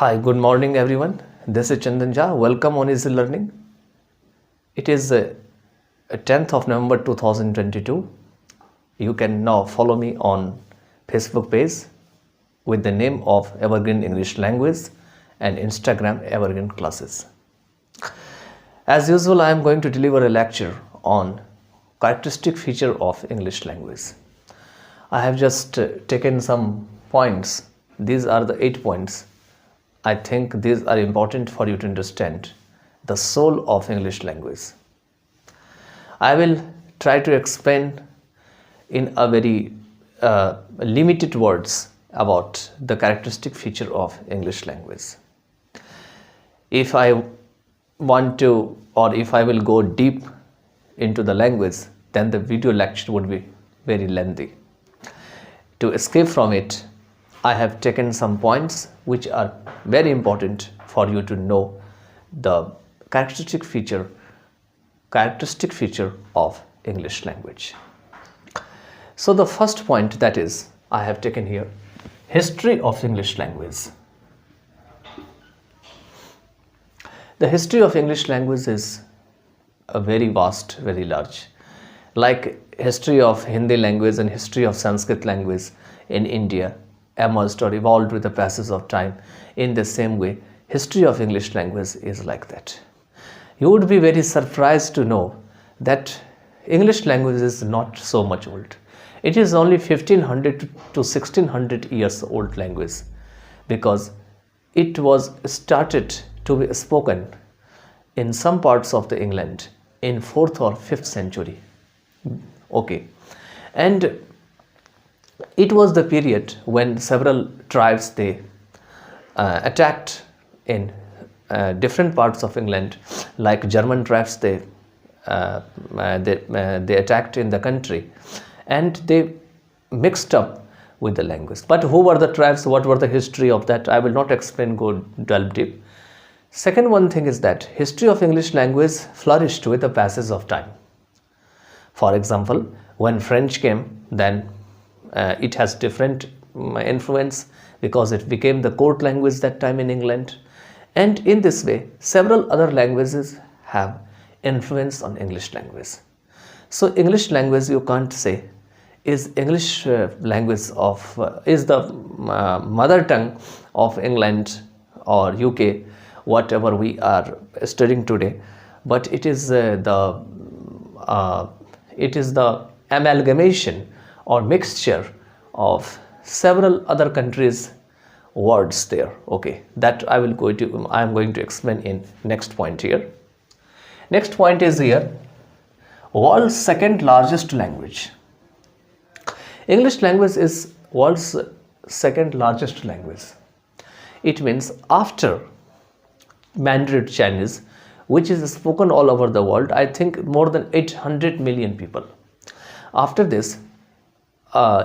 Hi, good morning everyone. This is Chandan Jha. Welcome on Easy Learning. It is 10th of November 2022. You can now follow me on Facebook page with the name of Evergreen English Language and Instagram Evergreen Classes. As usual, I am going to deliver a lecture on characteristic feature of English language. I have just taken some points. These are the 8 points. I think these are important for you to understand the soul of English language. I will try to explain in a very limited words about the characteristic feature of English language. If I want to, or if I will go deep into the language, then the video lecture would be very lengthy. To escape from it, I have taken some points which are very important for you to know the characteristic feature of English language. So the first point, that is, I have taken here, history of English language. The history of English language is a very vast, very large. Like history of Hindi language and history of Sanskrit language in India emerged or evolved with the passage of time, in the same way history of English language is like that. You would be very surprised to know that English language is not so much old. It is only 1500 to 1600 years old language, because it was started to be spoken in some parts of the England in 4th or 5th century. Okay, and it was the period when several tribes they attacked in different parts of England, like German tribes they attacked in the country, and they mixed up with the language. But who were the tribes? What were the history of that? I will not explain, delve deep. Second one thing is that history of English language flourished with the passage of time. For example, when French came, then it has different influence, because it became the court language that time in England, and in this way several other languages have influence on English language. So English language, you can't say is English language of is the mother tongue of England or UK, whatever we are studying today, but it is the amalgamation or mixture of several other countries' words there. Okay, that I am going to explain in next point here. Next point is here, world's second largest language. English language is world's second largest language. It means after Mandarin Chinese, which is spoken all over the world, I think more than 800 million people. After this,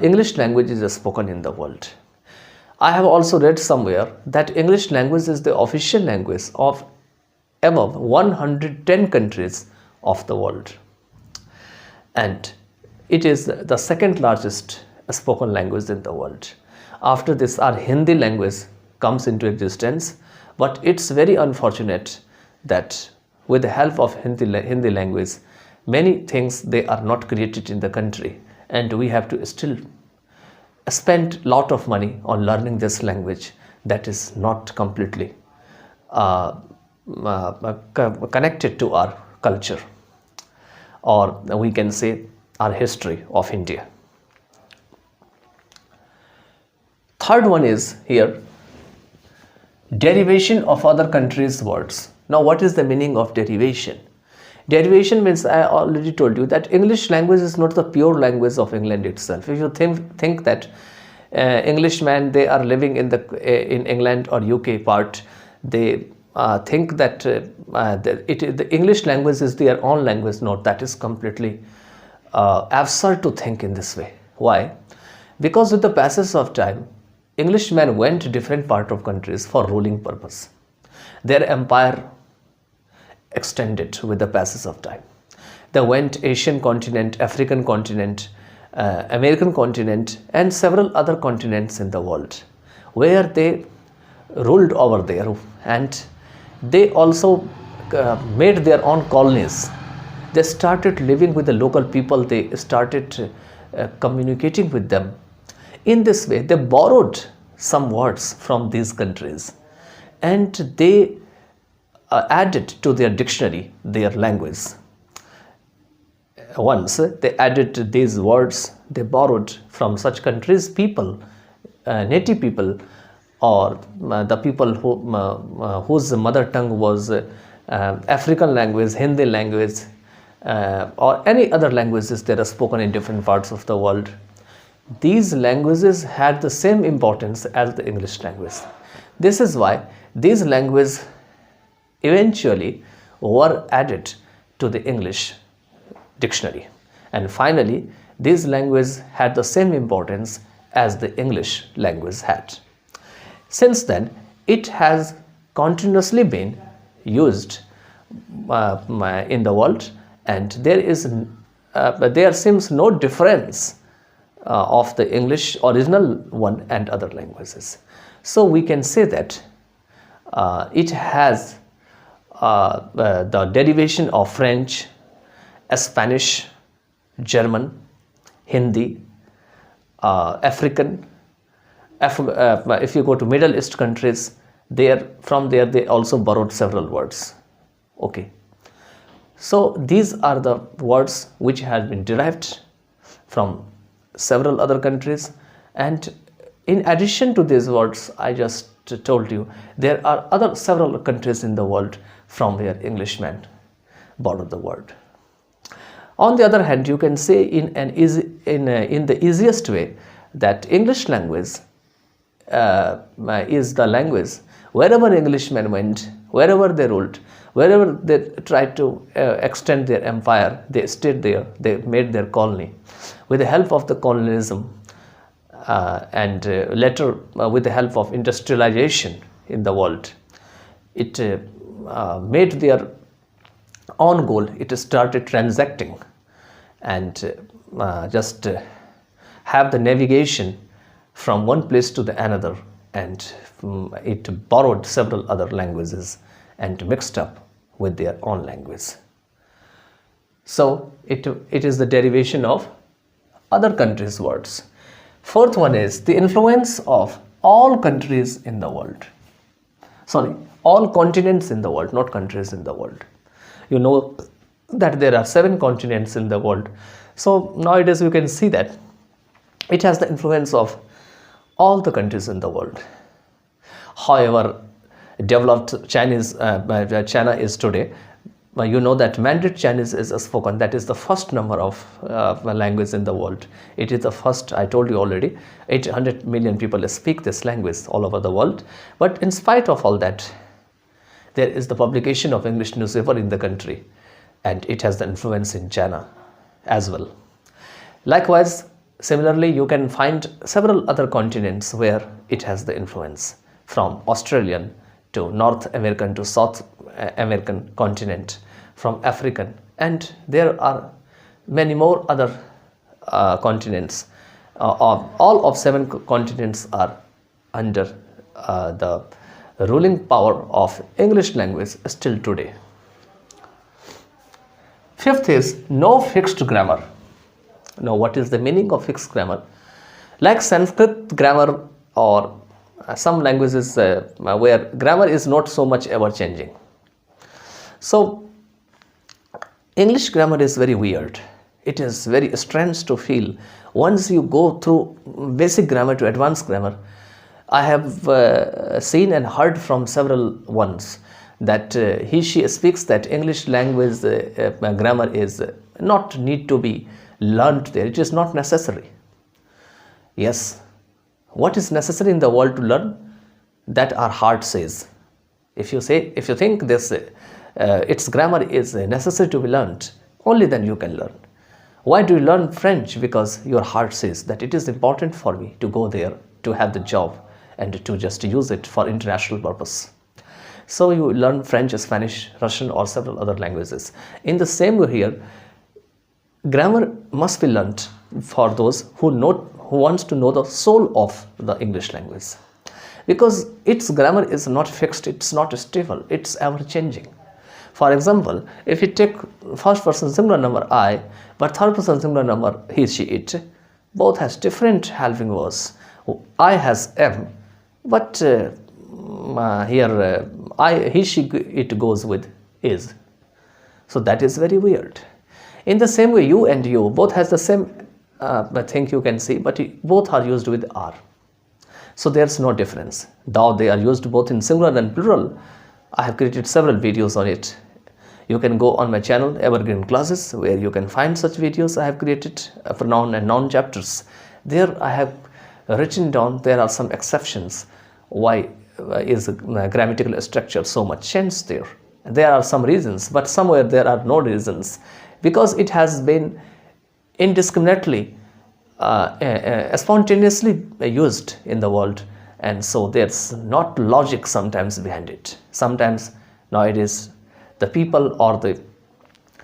English language is spoken in the world. I have also read somewhere that English language is the official language of above 110 countries of the world, and it is the second largest spoken language in the world. After this, our Hindi language comes into existence, but it's very unfortunate that with the help of Hindi language, many things they are not created in the country, and we have to still spend lot of money on learning this language that is not completely connected to our culture, or we can say our history of India. Third one is here, derivation of other countries' words. Now, what is the meaning of derivation? Derivation means, I already told you that English language is not the pure language of England itself. If you think that Englishmen they are living in England or UK part, they think that the English language is their own language. No, that is completely absurd to think in this way. Why? Because with the passage of time, Englishmen went to different part of countries for ruling purpose. Their empire extended with the passage of time. They went Asian continent, African continent, American continent, and several other continents in the world, where they ruled over there, and they also made their own colonies. They started living with the local people, they started communicating with them. In this way, they borrowed some words from these countries, and they added to their dictionary their language. Once they added these words they borrowed from such countries, people, native people, or the people whose mother tongue was African language, Hindi language, or any other languages that are spoken in different parts of the world. These languages had the same importance as the English language. This is why these languages eventually were added to the English dictionary, and finally these languages had the same importance as the English language had. Since then, it has continuously been used in the world, and there seems no difference of the English original one and other languages. So we can say that it has the derivation of French, Spanish, German, Hindi, African. If you go to Middle East countries, from there they also borrowed several words. Okay, so these are the words which have been derived from several other countries, and in addition to these words I just told you, there are several countries in the world from where Englishmen borrowed the word. On the other hand, you can say in the easiest way that English language is the language wherever Englishmen went, wherever they ruled, wherever they tried to extend their empire, they stayed there, they made their colony. With the help of the colonialism and later with the help of industrialization in the world, it made their own goal. It started transacting and just have the navigation from one place to the another, and it borrowed several other languages and mixed up with their own language. So it is the derivation of other countries' words. Fourth one is the influence of all countries in the world. Sorry, all continents in the world, not countries in the world. You know that there are 7 continents in the world. So nowadays you can see that it has the influence of all the countries in the world. However developed China is today, you know that Mandarin Chinese is spoken. That is the first number of language in the world. It is the first, I told you already, 800 million people speak this language all over the world. But in spite of all that, there is the publication of English newspaper in the country, and it has the influence in China as well. Likewise, similarly, you can find several other continents where it has the influence, from Australian to North American to South American continent, from African, and there are many more other continents. All of 7 continents are under the ruling power of English language still today. Fifth is no fixed grammar. Now, what is the meaning of fixed grammar? Like Sanskrit grammar or some languages where grammar is not so much ever changing. So English grammar is very weird. It is very strange to feel. Once you go through basic grammar to advanced grammar, I have seen and heard from several ones that she speaks that English language grammar is not need to be learned there. It is not necessary. Yes, what is necessary in the world to learn? That our heart says. If you think this its grammar is necessary to be learned, only then you can learn. Why do you learn French? Because your heart says that it is important for me to go there, to have the job, and to just use it for international purpose. So you learn French, Spanish, Russian, or several other languages. In the same way here, grammar must be learned for those who wants to know the soul of the English language. because its grammar is not fixed, it's not stable, it's ever changing. For example, if you take first person singular number I, but third person singular number he, she, it, both has different helping words. I has M, but here I, he, she, it goes with is. So that is very weird. In the same way, you and you both has the same thing you can see, but both are used with are. So there's no difference. Though they are used both in singular and plural, I have created several videos on it. You can go on my channel, Evergreen Classes, where you can find such videos I have created for noun and noun chapters. There I have written down, there are some exceptions. Why is grammatical structure so much changed there? There are some reasons, but somewhere there are no reasons, because it has been indiscriminately, spontaneously used in the world, and so there's not logic sometimes behind it. Sometimes nowadays the people or the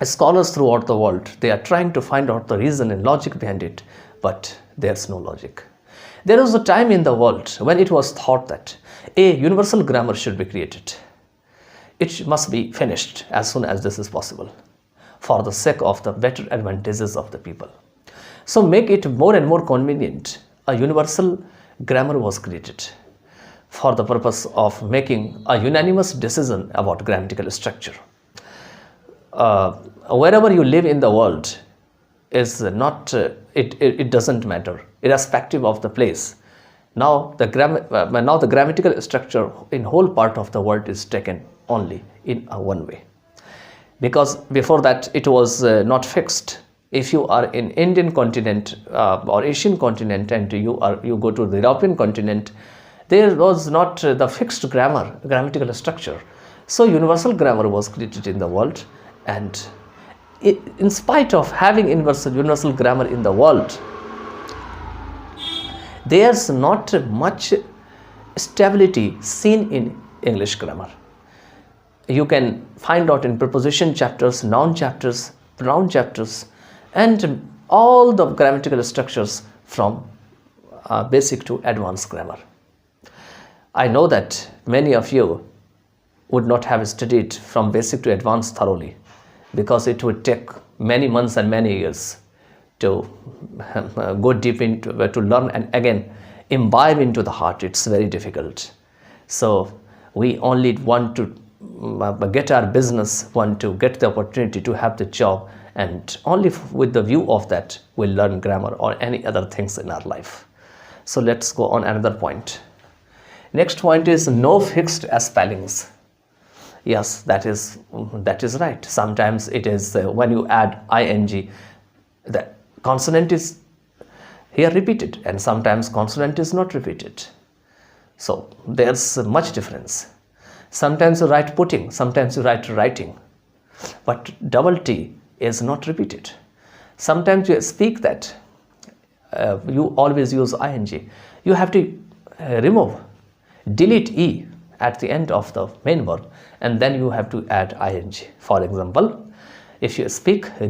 scholars throughout the world, they are trying to find out the reason and logic behind it, but there's no logic. There was a time in the world when it was thought that a universal grammar should be created. It must be finished as soon as this is possible, for the sake of the better advantages of the people. So make it more and more convenient, a universal grammar was created for the purpose of making a unanimous decision about grammatical structure. Wherever you live in the world is not, it doesn't matter, irrespective of the place. Now the grammatical structure in whole part of the world is taken only in one way, because before that it was not fixed. If you are in Indian continent or Asian continent and you go to the European continent, there was not the fixed grammatical structure. So universal grammar was created in the world, and in spite of having universal grammar in the world, there's not much stability seen in English grammar. You can find out in preposition chapters, noun chapters, pronoun chapters, and all the grammatical structures from basic to advanced grammar. I know that many of you would not have studied from basic to advanced thoroughly, because it would take many months and many years to go deep into, to learn and again imbibe into the heart. It's very difficult. So we only want to get our business, want to get the opportunity to have the job, and only with the view of that we'll learn grammar or any other things in our life. So let's go on another point. Next point is no fixed spellings. Yes, that is right. Sometimes it is when you add ing, the consonant is here repeated, and sometimes consonant is not repeated. So there's much difference. Sometimes you write putting, sometimes you write writing, but double T is not repeated. Sometimes you speak that you always use ing. You have to delete E at the end of the main verb, and then you have to add ing. For example, if you speak here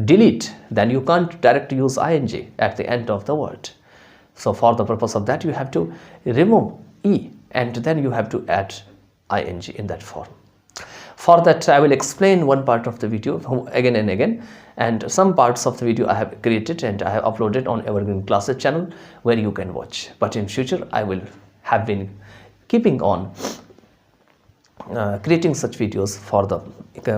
delete, then you can't directly use ing at the end of the word. So for the purpose of that, you have to remove E, and then you have to add ing in that form. For that, I will explain one part of the video again and again, and some parts of the video I have created and I have uploaded on Evergreen Classes channel, where you can watch. But in future, I will have been keeping on creating such videos for the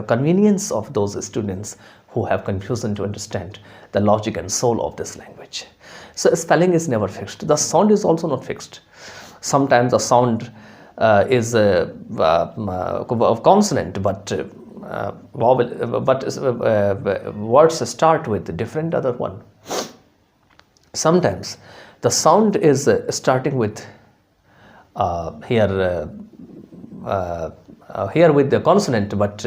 convenience of those students who have confusion to understand the logic and soul of this language. So spelling is never fixed. The sound is also not fixed. Sometimes the sound is of consonant, but words start with different other one. Sometimes the sound is starting with here with the consonant, but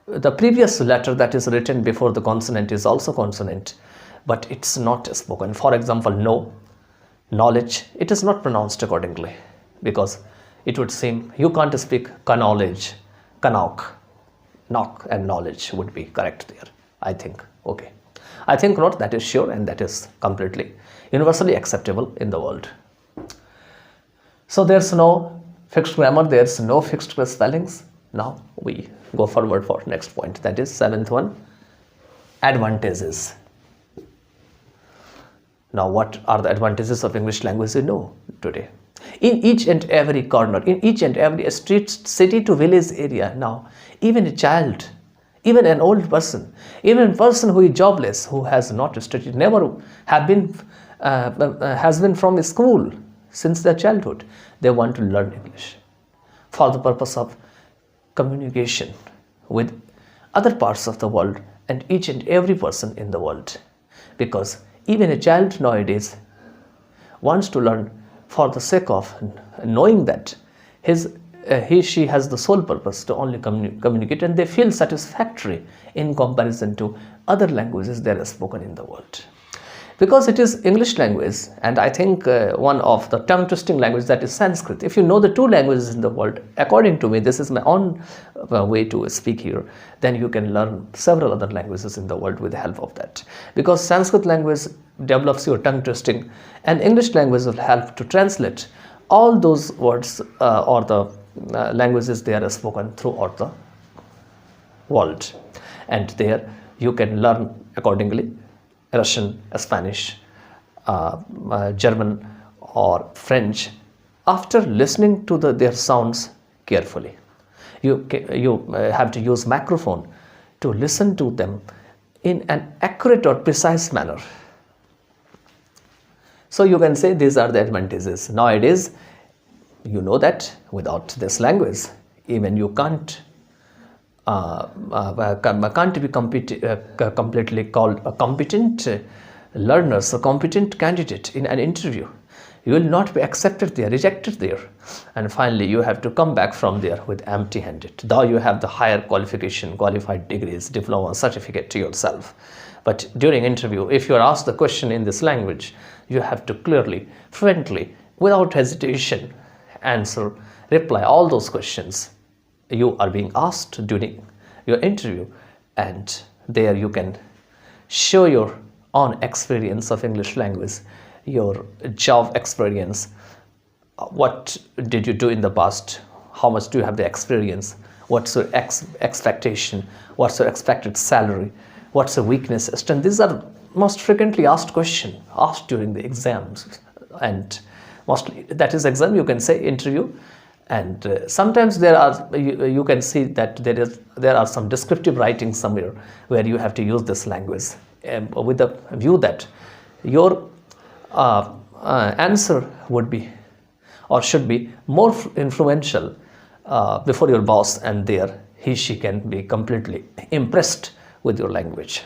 the previous letter that is written before the consonant is also consonant, but it's not spoken. For example, no, knowledge, it is not pronounced accordingly, because it would seem you can't speak knowledge, knock, and knowledge would be correct there, I think. Okay, I think not, that is sure, and that is completely universally acceptable in the world. So there's no fixed grammar, there's no fixed spellings. Now we go forward for next point, that is seventh one, advantages. Now what are the advantages of English language we know today? In each and every corner, in each and every street, city to village area, now even a child, even an old person, even a person who is jobless, who has not studied, never have been, has been from school since their childhood, they want to learn English for the purpose of communication with other parts of the world and each and every person in the world. Because even a child nowadays wants to learn for the sake of knowing that she has the sole purpose to only communicate, and they feel satisfactory in comparison to other languages that are spoken in the world. Because it is English language, and I think one of the tongue twisting language, that is Sanskrit. If you know the two languages in the world, according to me, this is my own way to speak here, then you can learn several other languages in the world with the help of that. Because Sanskrit language develops your tongue twisting, and English language will help to translate all those words or the languages they are spoken throughout the world. And there you can learn accordingly Russian, Spanish, German or French after listening to their sounds carefully. You have to use microphone to listen to them in an accurate or precise manner. So you can say these are the advantages. Nowadays, you know that without this language, even you can't be completely called a competent learner, a competent candidate in an interview. You will not be accepted there, rejected there, and finally you have to come back from there with empty-handed, though you have the higher qualification, qualified degrees, diploma, certificate to yourself. But during interview, if you are asked the question in this language, you have to clearly, fluently, without hesitation, answer, reply all those questions you are being asked during your interview, and there you can show your own experience of English language, your job experience, what did you do in the past, how much do you have the experience, what's your expectation, what's your expected salary, what's your weakness, strength. These are most frequently asked questions asked during the exams, and mostly that is exam, you can say interview. And sometimes there are, you can see that there are some descriptive writing somewhere where you have to use this language with the view that your answer would be or should be more influential before your boss, and there she can be completely impressed with your language.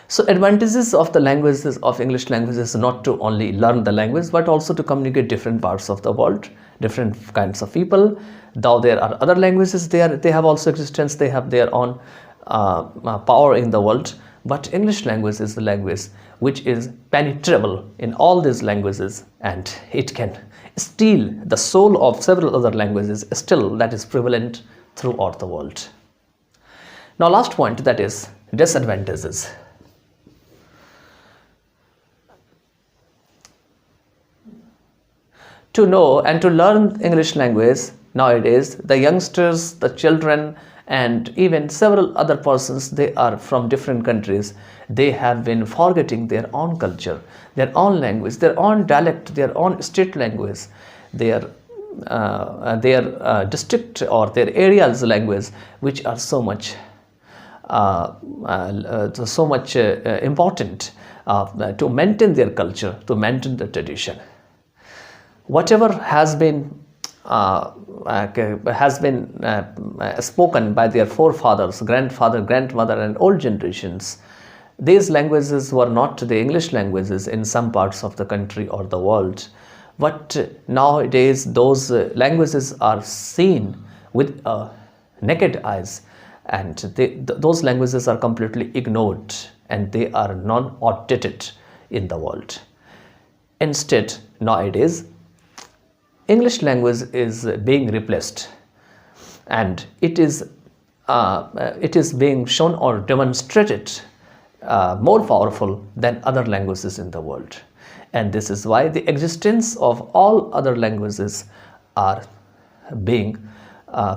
So advantages of the languages of English language is not to only learn the language, but also to communicate different parts of the world, different kinds of people. Though there are other languages, they have also existence, they have their own power in the world. But English language is the language which is penetrable in all these languages, and it can steal the soul of several other languages still that is prevalent throughout the world. Now last point, that is disadvantages. To know and to learn English language nowadays, the youngsters, the children, and even several other persons, they are from different countries, they have been forgetting their own culture, their own language, their own dialect, their own state language, their district or their area's language, which are so much important to maintain their culture, to maintain the tradition. Whatever has been spoken by their forefathers, grandfather, grandmother, and old generations, these languages were not the English languages in some parts of the country or the world. But nowadays, those languages are seen with naked eyes, and those languages are completely ignored, and they are non-outdated in the world. Instead, nowadays, English language is being replaced, and it is being shown or demonstrated more powerful than other languages in the world. And this is why the existence of all other languages are being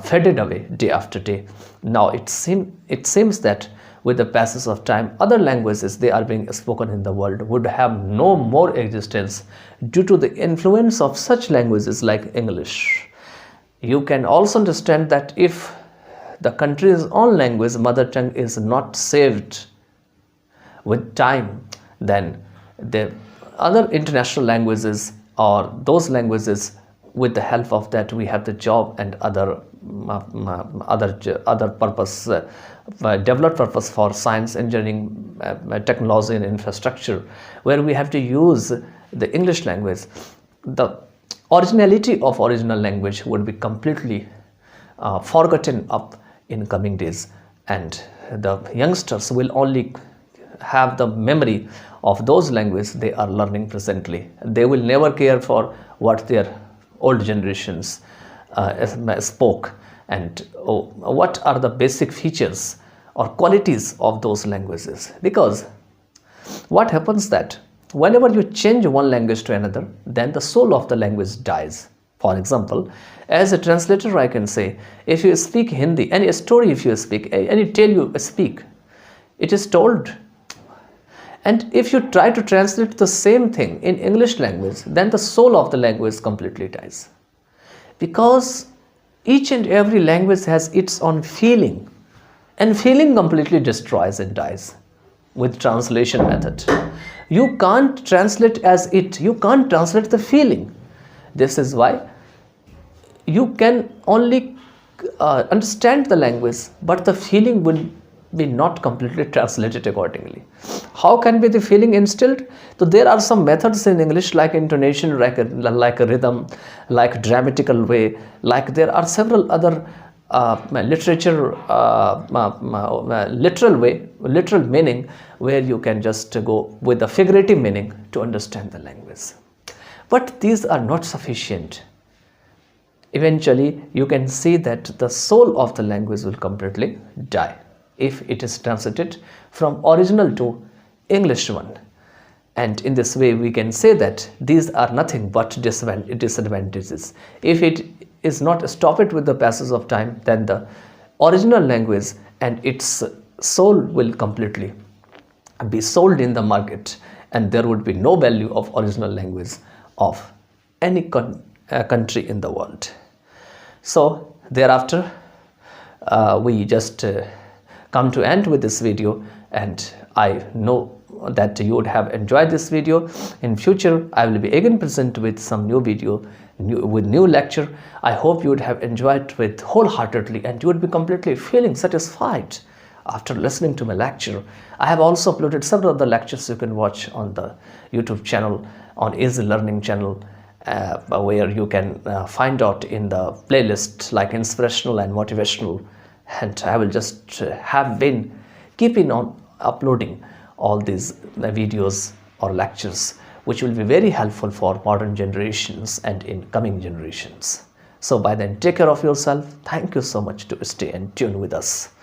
faded away day after day. Now it seems that with the passage of time, other languages they are being spoken in the world would have no more existence due to the influence of such languages like English. You can also understand that if the country's own language, mother tongue, is not saved with time, then the other international languages or those languages, with the help of that we have the job and other purpose, developed purpose for science, engineering, technology and infrastructure, where we have to use the English language. The originality of original language would be completely forgotten up in coming days, and the youngsters will only have the memory of those languages they are learning presently. They will never care for what their old generations spoke and what are the basic features or qualities of those languages. Because what happens that whenever you change one language to another, then the soul of the language dies. For example, as a translator, I can say, if you speak Hindi, any story if you speak, any tale you speak, it is told. And if you try to translate the same thing in English language, then the soul of the language completely dies. Because each and every language has its own feeling, and feeling completely destroys and dies with translation method. You can't translate as it, you can't translate the feeling. This is why you can only understand the language, but the feeling will be not completely translated accordingly. How can be the feeling instilled? So there are some methods in English like intonation, like a rhythm, like dramatical way, like there are several other literature, literal meaning, where you can just go with the figurative meaning to understand the language. But these are not sufficient. Eventually, you can see that the soul of the language will completely die if it is translated from original to English one. And in this way, we can say that these are nothing but disadvantages. If it is not stopped with the passage of time, then the original language and its soul will completely be sold in the market, and there would be no value of original language of any country in the world. So thereafter, we just come to end with this video, and I know that you would have enjoyed this video. In future, I will be again present with some new video, with new lecture. I hope you would have enjoyed with wholeheartedly, and you would be completely feeling satisfied after listening to my lecture. I have also uploaded several other lectures you can watch on the YouTube channel, on Easy Learning channel, where you can find out in the playlist like inspirational and motivational. And I will just have been keeping on uploading all these videos or lectures, which will be very helpful for modern generations and in coming generations. So by then, take care of yourself. Thank you so much to stay and tune with us.